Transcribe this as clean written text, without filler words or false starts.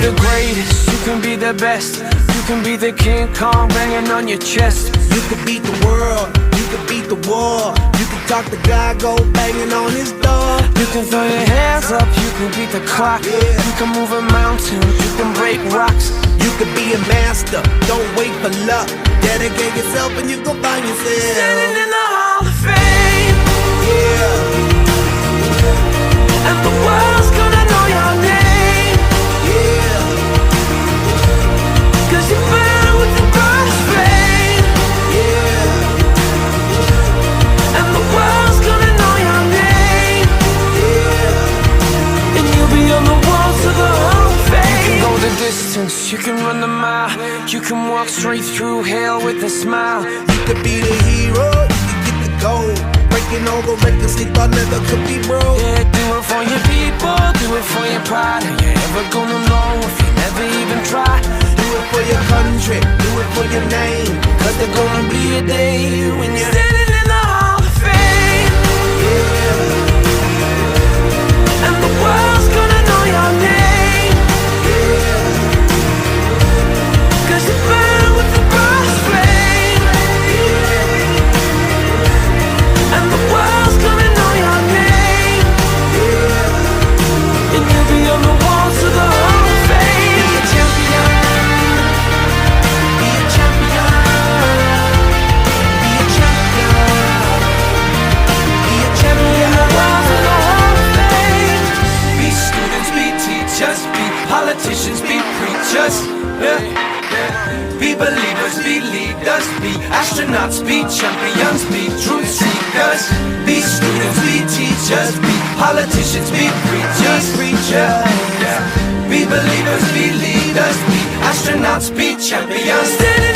the greatest, you can be the best. You can be the King Kong banging on your chest. You can beat the world, you can beat the war. You can talk to God, go banging on his door. You can throw your hands up, you can beat the clock. You can move a mountain, you can break rocks. You can be a master, don't wait for luck. Dedicate yourself and you go find yourself Standing in the Hall of Fame. Yeah. And the world's gonna know your name. Yeah. Cause you burn with the brightest flame. Yeah. And the world's gonna know your name. Yeah. And you'll be on the walls of the Hall of Fame. You can go the distance, you can run the mile. You can walk straight through hell with a smile. You could be the hero, you can get the gold. Breaking all the records they thought never could be broke. Yeah, do it for your people, do it for your pride. Are you ever gonna know if you never even try? Do it for your country, do it for your name. Cause there's gonna be a day when you're standing in the Hall of Fame. Yeah. And the world's gonna know your name. Yeah. Cause you burn with the brightest flame. And the world's gonna know your name. And you'll be on the walls of the Hall of Fame. Be a champion. Be a champion. Be a champion. Be a champion. The walls of the Hall of Fame. Be students, be teachers, be politicians, be preachers. Be believers, be leaders, be astronauts, be champions, be truth seekers. Be students, be teachers, be politicians, be preachers. Be believers, be leaders, be astronauts, be champions.